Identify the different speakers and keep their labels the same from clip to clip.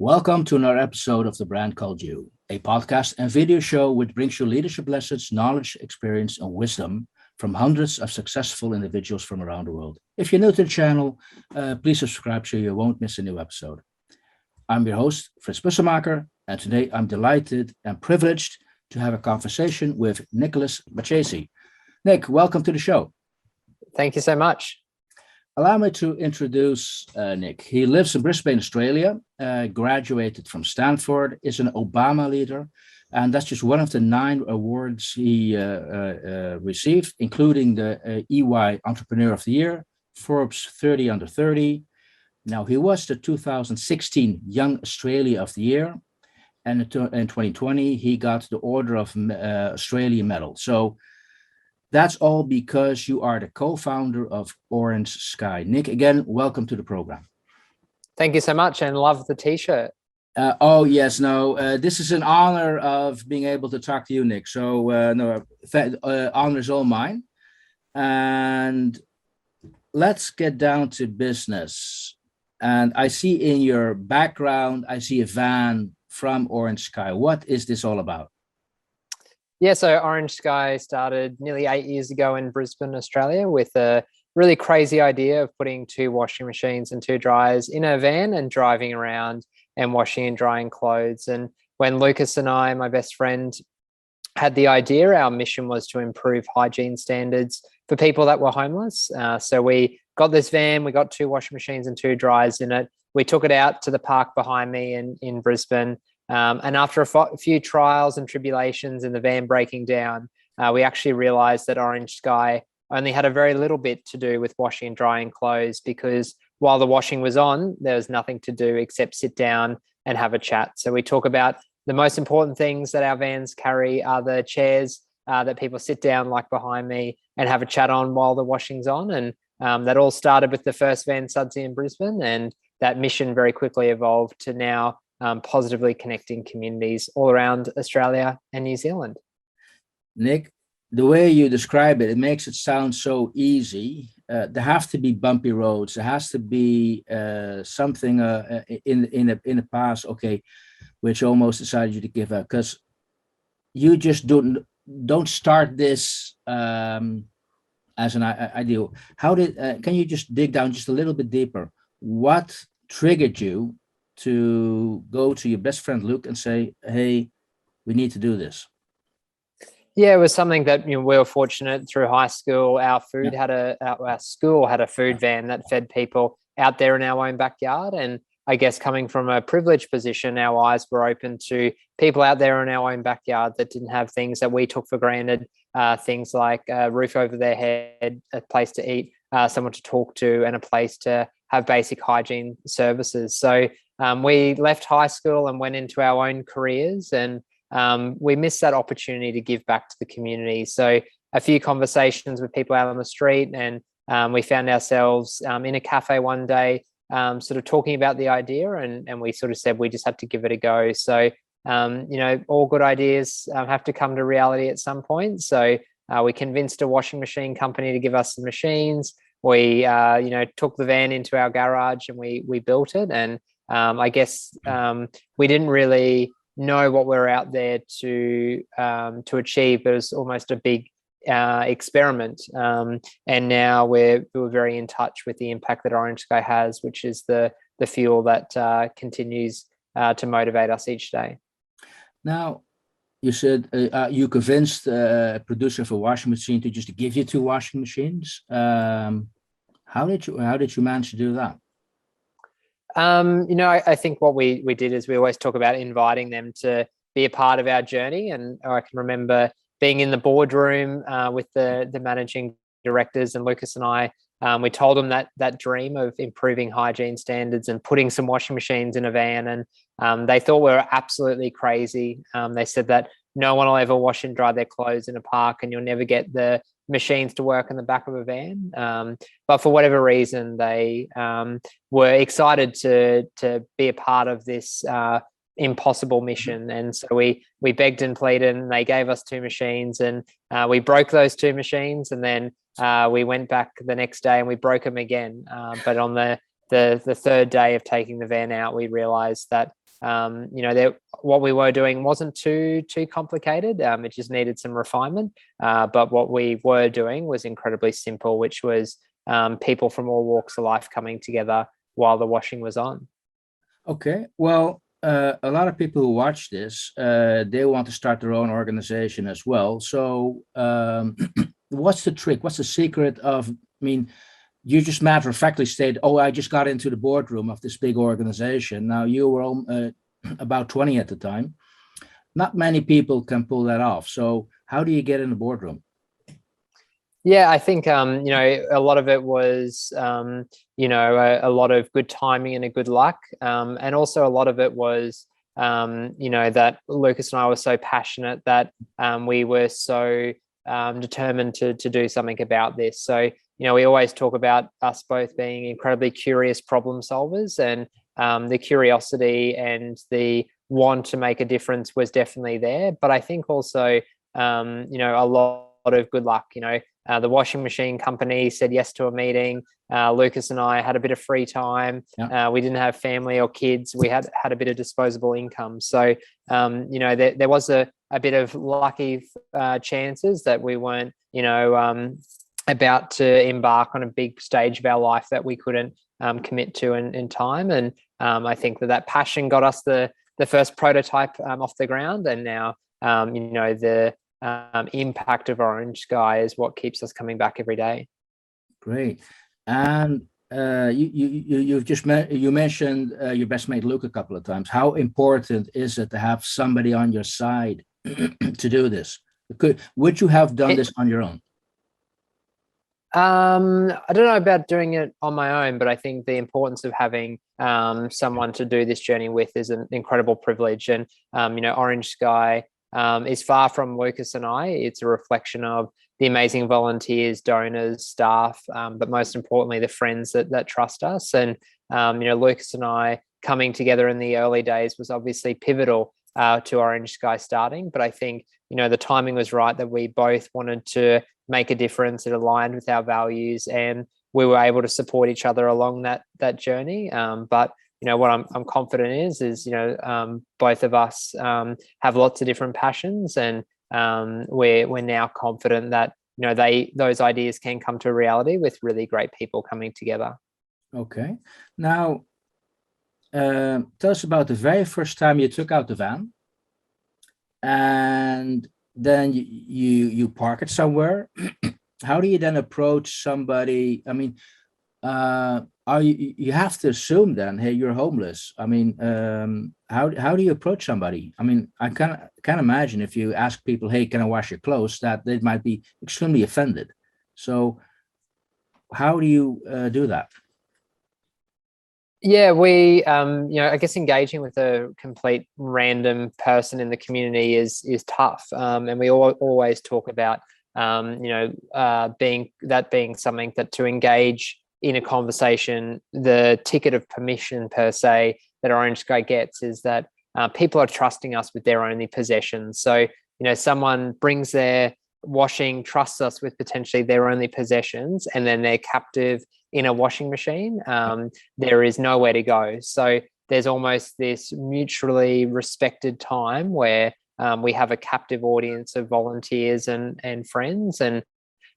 Speaker 1: Welcome to another episode of The Brand Called You, a podcast and video show which brings you leadership lessons, knowledge, experience, and wisdom from hundreds of successful individuals from around the world. If you're new to the channel, please subscribe so you won't miss a new episode. I'm your host, Frits Bussemaker, and today I'm delighted and privileged to have a conversation with Nicholas Marchesi. Nick, welcome to the show.
Speaker 2: Thank you so much.
Speaker 1: Allow me to introduce Nick. He lives in Brisbane, Australia, graduated from Stanford, is an Obama leader, and that's just one of the 9 awards he received, including the EY Entrepreneur of the Year, Forbes 30 Under 30. Now, he was the 2016 Young Australia of the Year, and in 2020, he got the Order of Australia Medal. So that's all because you are the co-founder of Orange Sky. Nick, again, welcome to the program.
Speaker 2: Thank you so much, and love the t-shirt.
Speaker 1: This is an honor of being able to talk to you, Nick. So honor is all mine. And let's get down to business. And I see in your background, I see a van from Orange Sky. What is this all about?
Speaker 2: Yeah, so Orange Sky started nearly 8 years ago in Brisbane, Australia, with a really crazy idea of putting 2 washing machines and 2 dryers in a van and driving around and washing and drying clothes. And when Lucas and I, my best friend, had the idea, our mission was to improve hygiene standards for people that were homeless. So we got this van, we got 2 washing machines and 2 dryers in it. We took it out to the park behind me in Brisbane. And after a few trials and tribulations and the van breaking down, we actually realized that Orange Sky only had a very little bit to do with washing and drying clothes, because while the washing was on, there was nothing to do except sit down and have a chat. So we talk about the most important things that our vans carry are the chairs that people sit down, like behind me, and have a chat on while the washing's on. And that all started with the first van, Sudsy, in Brisbane, and that mission very quickly evolved to now positively connecting communities all around Australia and New Zealand.
Speaker 1: Nick, the way you describe it, it makes it sound so easy. There have to be bumpy roads. There has to be something in the past, okay, which almost decided you to give up, because you just don't start this as an ideal. How did? Can you just dig down just a little bit deeper? What triggered you to go to your best friend Luke and say, hey, we need to do this?
Speaker 2: Yeah, it was something that, we were fortunate through high school. Our school had a food van that fed people out there in our own backyard. And I guess coming from a privileged position, our eyes were open to people out there in our own backyard that didn't have things that we took for granted, things like a roof over their head, a place to eat, someone to talk to, and a place to have basic hygiene services. So we left high school and went into our own careers, and we missed that opportunity to give back to the community. So a few conversations with people out on the street, and we found ourselves in a cafe one day, sort of talking about the idea, and we sort of said we just had to give it a go. So, all good ideas have to come to reality at some point. So we convinced a washing machine company to give us some machines. We, took the van into our garage and we built it. And I guess we didn't really know what we were out there to achieve, but it was almost a big experiment. And now we're very in touch with the impact that Orange Sky has, which is the fuel that continues to motivate us each day. Now,
Speaker 1: you said you convinced a producer of a washing machine to just give you 2 washing machines. How did you manage to do that?
Speaker 2: I think what we did is we always talk about inviting them to be a part of our journey. And I can remember being in the boardroom with the managing directors, and Lucas and I, we told them that dream of improving hygiene standards and putting some washing machines in a van. And they thought we were absolutely crazy. They said that no one will ever wash and dry their clothes in a park, and you'll never get the machines to work in the back of a van. But for whatever reason, they were excited to be a part of this impossible mission. And so we begged and pleaded, and they gave us 2 machines, and we broke those 2 machines. And then we went back the next day and we broke them again. But on the 3rd day of taking the van out, we realized that what we were doing wasn't too complicated. It just needed some refinement. But what we were doing was incredibly simple, which was people from all walks of life coming together while the washing was on.
Speaker 1: Okay, well, a lot of people who watch this, they want to start their own organization as well. So what's the trick? What's the secret of, I mean, you just matter of factly state, oh, I just got into the boardroom of this big organization. Now you were about 20 at the time. Not many people can pull that off. So how do you get in the boardroom?
Speaker 2: Yeah, I think a lot of it was a lot of good timing and a good luck, and also a lot of it was that Lucas and I were so passionate that we were so determined to do something about this. So we always talk about us both being incredibly curious problem solvers, and the curiosity and the want to make a difference was definitely there. But I think also a lot of good luck. The washing machine company said yes to a meeting. Lucas and I had a bit of free time. Yeah. We didn't have family or kids. We had a bit of disposable income. So, there was a bit of lucky chances that we weren't, about to embark on a big stage of our life that we couldn't commit to in time. And I think that passion got us the first prototype off the ground. And now, the impact of Orange Sky is what keeps us coming back every day.
Speaker 1: Great. And you mentioned your best mate Luke a couple of times. How important is it to have somebody on your side to do this? Would you have done this on your own?
Speaker 2: I don't know about doing it on my own, but I think the importance of having someone to do this journey with is an incredible privilege. And Orange Sky is far from Lucas and I. It's a reflection of the amazing volunteers, donors, staff, but most importantly, the friends that trust us. And Lucas and I coming together in the early days was obviously pivotal to Orange Sky starting. But I think the timing was right, that we both wanted to make a difference. It aligned with our values, and we were able to support each other along that journey. But what I'm confident is both of us have lots of different passions, and we're now confident that those ideas can come to reality with really great people coming together.
Speaker 1: Okay, now tell us about the very first time you took out the van, and then you park it somewhere. How do you then approach somebody? I mean, you have to assume then, hey, you're homeless. I mean, how do you approach somebody? I mean, I can imagine if you ask people, hey, can I wash your clothes, that they might be extremely offended. So how do you do that?
Speaker 2: Yeah, we, I guess engaging with a complete random person in the community is tough. And we always talk about, being something that to engage in a conversation, the ticket of permission per se that Orange Sky gets is that people are trusting us with their only possessions. So, someone brings their washing, trusts us with potentially their only possessions, and then they're captive in a washing machine. There is nowhere to go. So there's almost this mutually respected time where we have a captive audience of volunteers and friends, and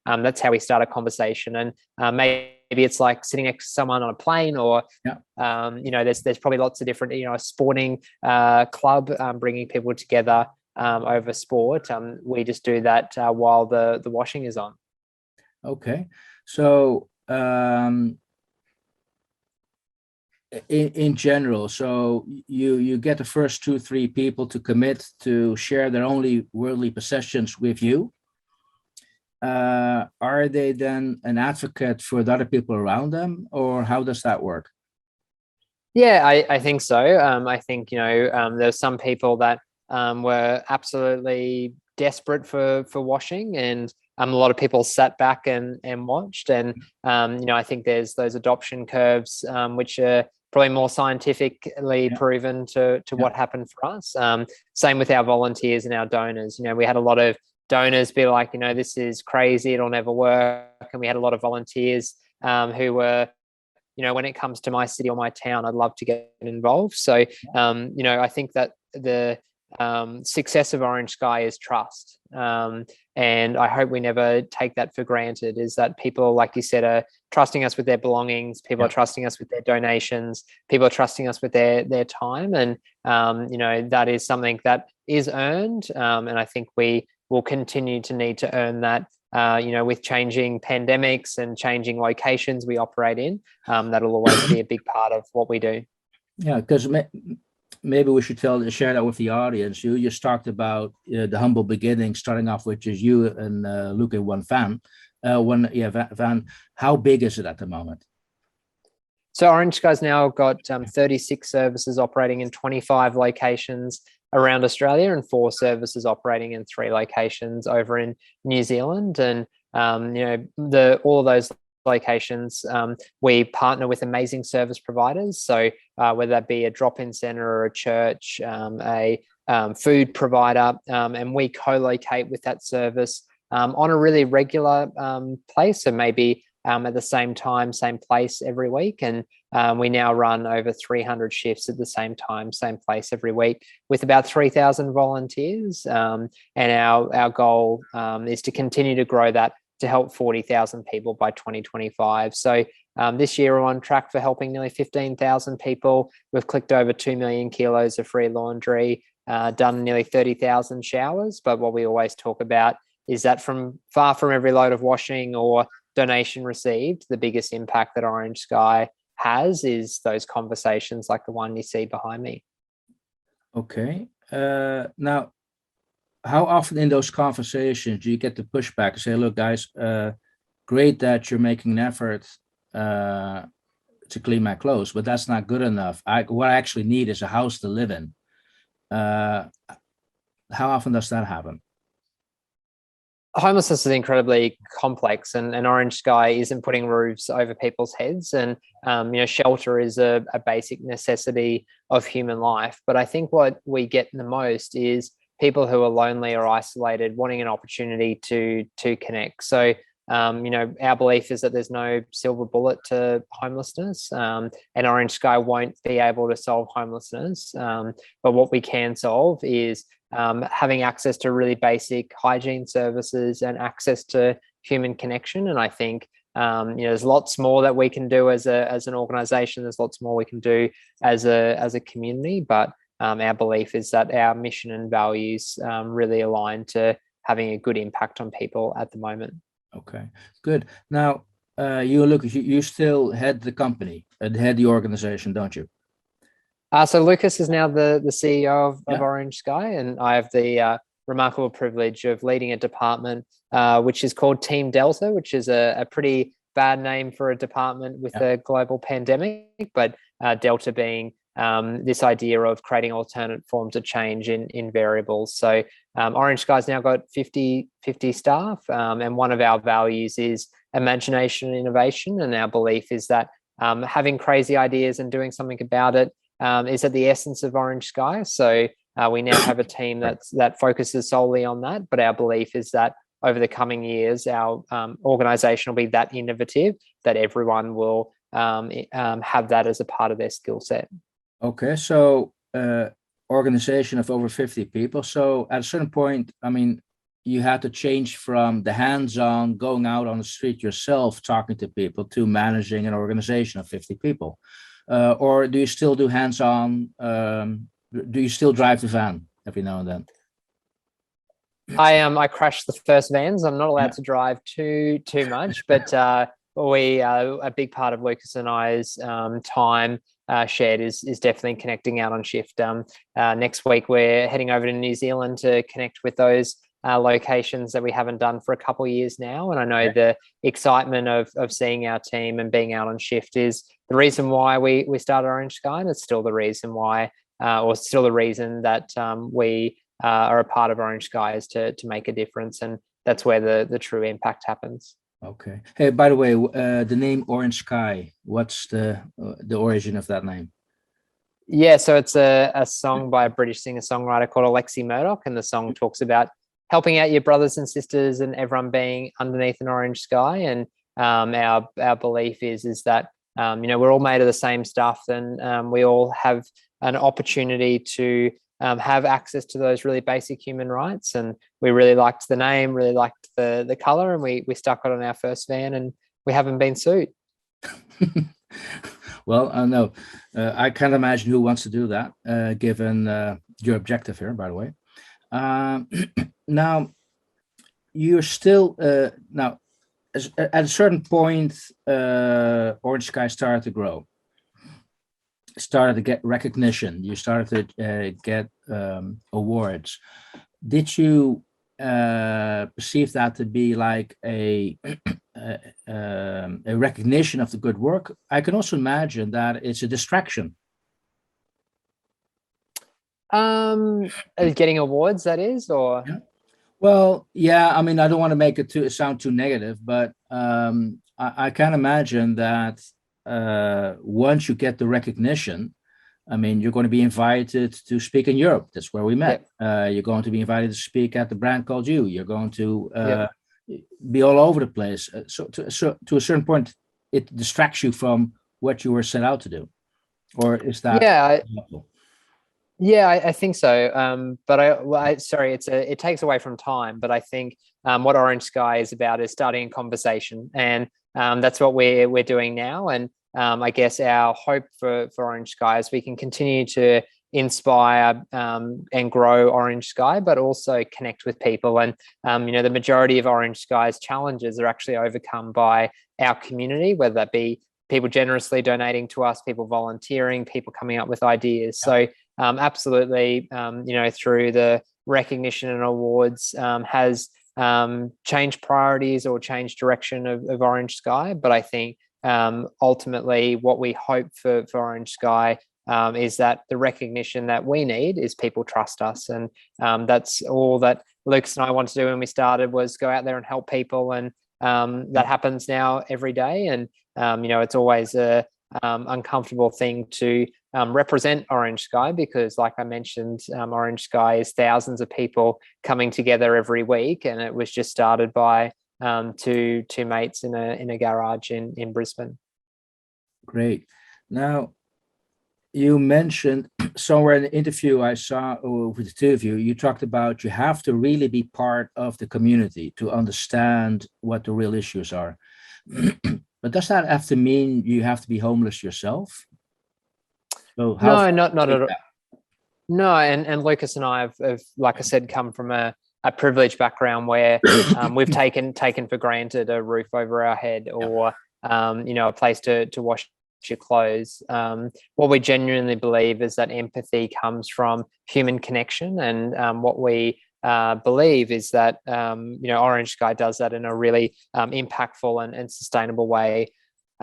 Speaker 2: that's how we start a conversation. And maybe it's like sitting next to someone on a plane, or there's probably lots of different, a sporting club bringing people together over sport. We just do that while the washing is on.
Speaker 1: Okay, so in general, so you get the first 2-3 people to commit to share their only worldly possessions with you. Are they then an advocate for the other people around them, or how does that work?
Speaker 2: Yeah, I think so. I think there's some people that were absolutely desperate for washing, and a lot of people sat back and watched. And I think there's those adoption curves which are probably more scientifically proven to what happened for us. Same with our volunteers and our donors. We had a lot of donors be like, this is crazy, it'll never work. And we had a lot of volunteers who were when it comes to my city or my town, I'd love to get involved. So, I think that the success of Orange Sky is trust. And I hope we never take that for granted, is that people, like you said, are trusting us with their belongings. People are trusting us with their donations. People are trusting us with their time. And, that is something that is earned. And I think we will continue to need to earn that, with changing pandemics and changing locations we operate in. That'll always be a big part of what we do.
Speaker 1: Yeah, because maybe we should share that with the audience. You just talked about the humble beginning, starting off with just you and Luke in one van. Van. How big is it at the moment?
Speaker 2: So Orange Sky's now got 36 services operating in 25 locations around Australia, and 4 services operating in 3 locations over in New Zealand. And all of those locations, we partner with amazing service providers. So whether that be a drop-in center or a church, a food provider, and we co-locate with that service on a really regular place. So maybe at the same time, same place every week. And we now run over 300 shifts at the same time, same place every week, with about 3,000 volunteers. And our goal is to continue to grow that to help 40,000 people by 2025. So this year we're on track for helping nearly 15,000 people. We've clicked over 2 million kilos of free laundry, done nearly 30,000 showers. But what we always talk about is that from far from every load of washing or donation received, the biggest impact that Orange Sky has is those conversations like the one you see behind me.
Speaker 1: Okay. Now, how often in those conversations do you get the pushback and say, look, guys, great that you're making an effort to clean my clothes, but that's not good enough. What I actually need is a house to live in. How often does that happen?
Speaker 2: Homelessness is incredibly complex, and Orange Sky isn't putting roofs over people's heads. And shelter is a basic necessity of human life. But I think what we get the most is people who are lonely or isolated, wanting an opportunity to connect. So our belief is that there's no silver bullet to homelessness, and Orange Sky won't be able to solve homelessness. But what we can solve is having access to really basic hygiene services and access to human connection. And I think there's lots more that we can do as an organization. There's lots more we can do as a community. But our belief is that our mission and values really align to having a good impact on people at the moment.
Speaker 1: Okay, good. Now, you still head the company and head the organization, don't you?
Speaker 2: So Lucas is now the CEO of Orange Sky, and I have the remarkable privilege of leading a department which is called Team Delta, which is a pretty bad name for a department with a global pandemic, but Delta being this idea of creating alternate forms of change in variables. So Orange Sky's now got 50 staff, and one of our values is imagination and innovation, and our belief is that having crazy ideas and doing something about it is at the essence of Orange Sky. So we now have a team that focuses solely on that. But our belief is that over the coming years, our organization will be that innovative that everyone will have that as a part of their skill set.
Speaker 1: Okay, so organization of over 50 people. So at a certain point, I mean, you had to change from the hands-on, going out on the street yourself, talking to people, to managing an organization of 50 people. Or do you still do hands-on? Do you still drive the van every now and then?
Speaker 2: I crashed the first vans. I'm not allowed to drive too much, but a big part of Lucas and I's time shared is definitely connecting out on shift. Next week we're heading over to New Zealand to connect with those locations that we haven't done for a couple of years now. And I know the excitement of seeing our team and being out on shift is the reason why we started Orange Sky, and it's still the reason why, or still the reason that we are a part of Orange Sky, is to make a difference. And that's where the true impact happens.
Speaker 1: Okay. Hey, by the way, the name Orange Sky, what's the origin of that name?
Speaker 2: Yeah, so it's a song by a British singer-songwriter called Alexi Murdoch, and the song talks about helping out your brothers and sisters and everyone being underneath an orange sky. And our belief is that we're all made of the same stuff, and we all have an opportunity to have access to those really basic human rights. And we really liked the name, really liked the color, and we stuck it on our first van, and we haven't been sued.
Speaker 1: Well, I know. I can't imagine who wants to do that, given your objective here, by the way. Now, you're still now at a certain point, Orange Sky started to grow, started to get recognition. You started to get awards. Did you perceive that to be like a recognition of the good work? I can also imagine that it's a distraction.
Speaker 2: Getting awards, that is, or?
Speaker 1: Yeah. Well, yeah, I mean, I don't want to make it sound too negative, but I can imagine that once you get the recognition, I mean, you're going to be invited to speak in Europe. That's where we met. Yep. You're going to be invited to speak at the Brand Called You. You're going to yep. be all over the place. So to a certain point, it distracts you from what you were set out to do. Or is that?
Speaker 2: Yeah, I think so. But sorry, it takes away from time. But I think what Orange Sky is about is starting a conversation, and that's what we're doing now. And I guess our hope for Orange Sky is we can continue to inspire and grow Orange Sky, but also connect with people. And the majority of Orange Sky's challenges are actually overcome by our community, whether that be people generously donating to us, people volunteering, people coming up with ideas. So absolutely, through the recognition and awards has changed priorities or changed direction of Orange Sky. But I think ultimately what we hope for Orange Sky is that the recognition that we need is people trust us. And that's all that Lucas and I wanted to do when we started, was go out there and help people. And that happens now every day. And it's always a uncomfortable thing to represent Orange Sky, because like I mentioned, Orange Sky is thousands of people coming together every week, and it was just started by two mates in a garage in Brisbane.
Speaker 1: Great. Now, you mentioned somewhere in the interview I saw with the two of you, you talked about you have to really be part of the community to understand what the real issues are. But does that have to mean you have to be homeless yourself? So
Speaker 2: no, not at all. No, and Lucas and I have, like I said, come from a privileged background where we've taken for granted a roof over our head, or a place to wash your clothes. What we genuinely believe is that empathy comes from human connection, and what we believe is that Orange Sky does that in a really impactful and sustainable way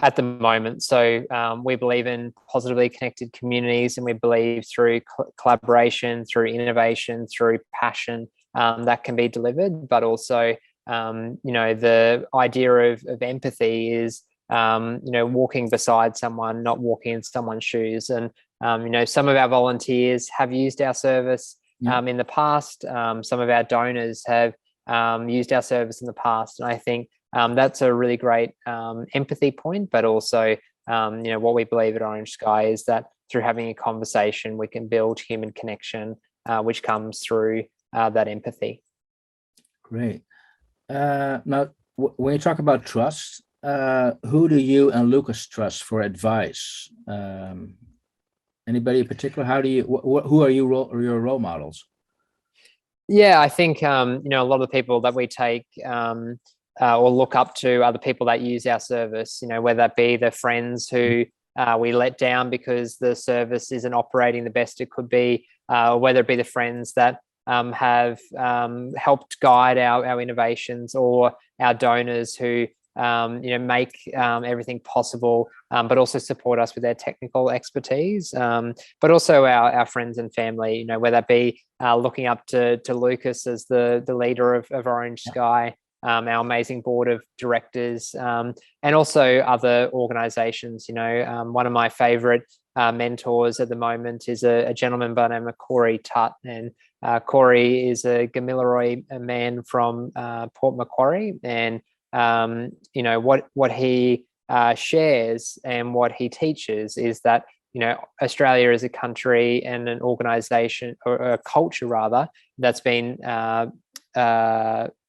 Speaker 2: at the moment. So we believe in positively connected communities, and we believe through collaboration, through innovation, through passion, that can be delivered. But also the idea of empathy is walking beside someone, not walking in someone's shoes. And some of our volunteers have used our service in the past. Some of our donors have used our service in the past, and I think that's a really great empathy point. But also what we believe at Orange Sky is that through having a conversation, we can build human connection, which comes through that empathy. Great.
Speaker 1: Now, when you talk about trust, who do you and Lucas trust for advice? Anybody in particular? How do you? Who are your role models?
Speaker 2: Yeah, I think a lot of the people that we take or look up to are the people that use our service. Whether that be the friends who we let down because the service isn't operating the best it could be, or whether it be the friends that have helped guide our innovations, or our donors who make everything possible, but also support us with their technical expertise. But also our friends and family, whether that be looking up to Lucas as the leader of Orange Sky, our amazing board of directors, and also other organizations. One of my favorite mentors at the moment is a gentleman by the name of Corey Tutt, and Corey is a Gamilaroi man from Port Macquarie, and what he shares and what he teaches is that, Australia is a country and an organization, or a culture rather, that's been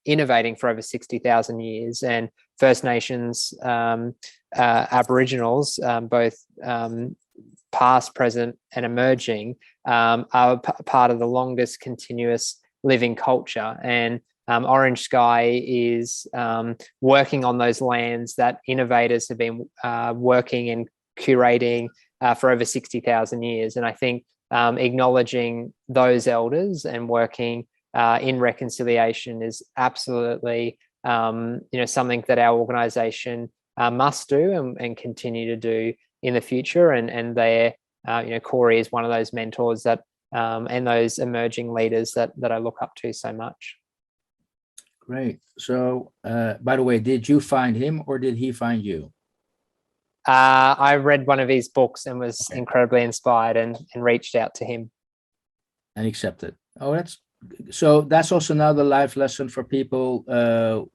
Speaker 2: innovating for over 60,000 years, and First Nations, Aboriginals, both past, present, and emerging, are part of the longest continuous living culture. And Orange Sky is working on those lands that innovators have been working and curating for over 60,000 years. And I think acknowledging those elders and working in reconciliation is absolutely something that our organization must do and continue to do in the future. And they're Corey is one of those mentors that and those emerging leaders that I look up to so much.
Speaker 1: Great. So by the way, did you find him or did he find you?
Speaker 2: I read one of his books and was incredibly inspired and reached out to him.
Speaker 1: And accepted. Oh, that's also another life lesson for people.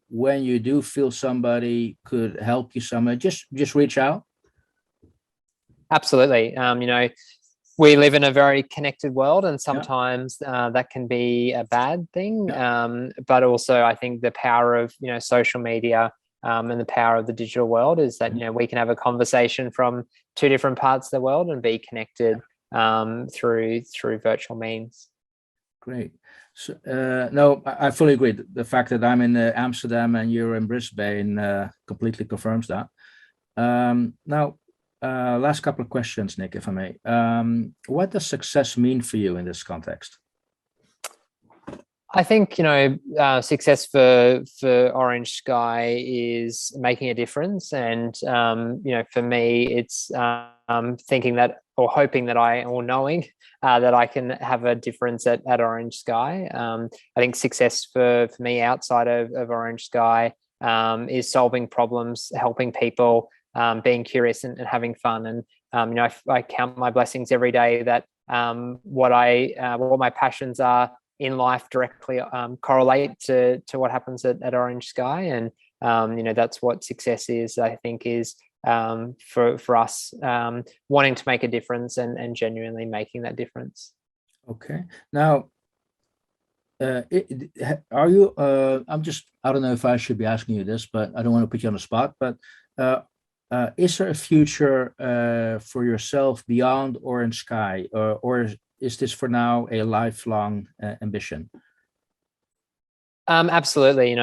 Speaker 1: When you do feel somebody could help you somewhere, just reach out.
Speaker 2: Absolutely. We live in a very connected world, and sometimes that can be a bad thing. But also, I think the power of social media and the power of the digital world is that we can have a conversation from two different parts of the world and be connected through virtual means. Great.
Speaker 1: So, no, I fully agree. The fact that I'm in Amsterdam and you're in Brisbane completely confirms that. Now, last couple of questions, Nick, if I may. What does success mean for you in this context?
Speaker 2: I think, success for Orange Sky is making a difference. And, for me, it's thinking that, or hoping that knowing that I can have a difference at Orange Sky. I think success for me outside of Orange Sky is solving problems, helping people, being curious and having fun. And, I count my blessings every day that what my passions are in life directly correlate to what happens at Orange Sky. And, that's what success is, I think, is for us wanting to make a difference and genuinely making that difference. Okay.
Speaker 1: Now, are you, I don't know if I should be asking you this, but I don't want to put you on the spot, but is there a future for yourself beyond Orange Sky, or is this for now a lifelong ambition?
Speaker 2: Absolutely.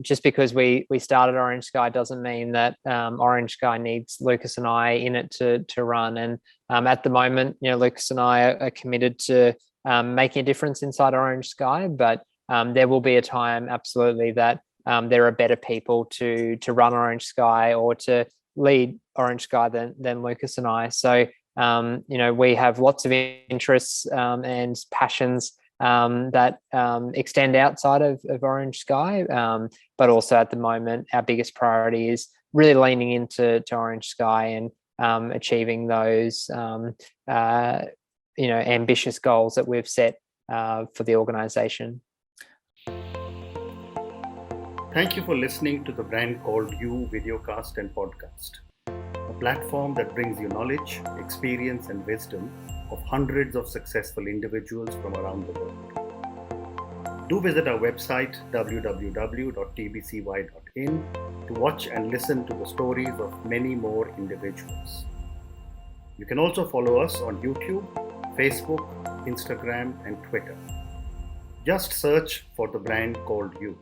Speaker 2: Just because we started Orange Sky doesn't mean that Orange Sky needs Lucas and I in it to run. And at the moment, Lucas and I are committed to making a difference inside Orange Sky, but there will be a time, absolutely, that there are better people to run Orange Sky or to lead Orange Sky than Lucas and I. So, we have lots of interests and passions that extend outside of Orange Sky. But also at the moment, our biggest priority is really leaning into Orange Sky and achieving those, ambitious goals that we've set for the organization.
Speaker 3: Thank you for listening to the Brand Called You videocast and podcast, a platform that brings you knowledge, experience, and wisdom of hundreds of successful individuals from around the world. Do visit our website www.tbcy.in to watch and listen to the stories of many more individuals. You can also follow us on YouTube, Facebook, Instagram, and Twitter. Just search for the Brand Called You.